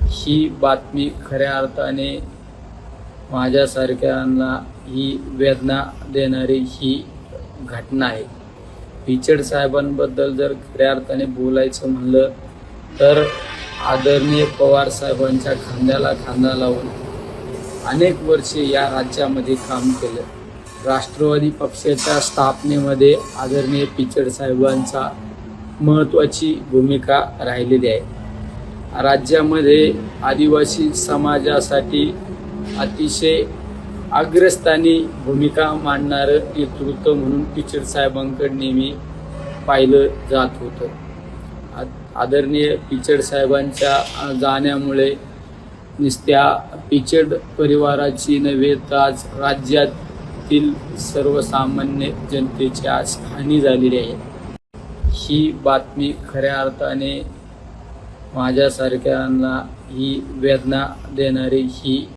ही बातमी खऱ्या अर्थाने माझ्यासारख्यांना ही वेदना देणारी ही घटना आहे. पिचड साहेबांबद्दल जर खऱ्या अर्थाने बोलायचं म्हणलं तर आदरणीय पवार साहेबांच्या खांद्याला खांदा लावून अनेक वर्षे या राज्यामध्ये काम केलं. राष्ट्रवादी पक्षाच्या स्थापनेमध्ये आदरणीय पिचड साहेबांचा महत्त्वाची भूमिका राहिलेली आहे. राज्यामध्ये आदिवासी समाजासाठी अतिशय अग्रस्थानी भूमिका मांडणारं नेतृत्व म्हणून पिचड साहेबांकडे नेहमी पाहिलं जात होतं. आदरणीय पिचड साहेबांच्या जाण्यामुळे नुसत्या पिचड परिवाराची नव्हे तर आज राज्यातील सर्वसामान्य जनतेची आज हानी झालेली आहे. ही बातमी खऱ्या अर्थाने माझ्यासारख्यांना ही वेदना देणारी ही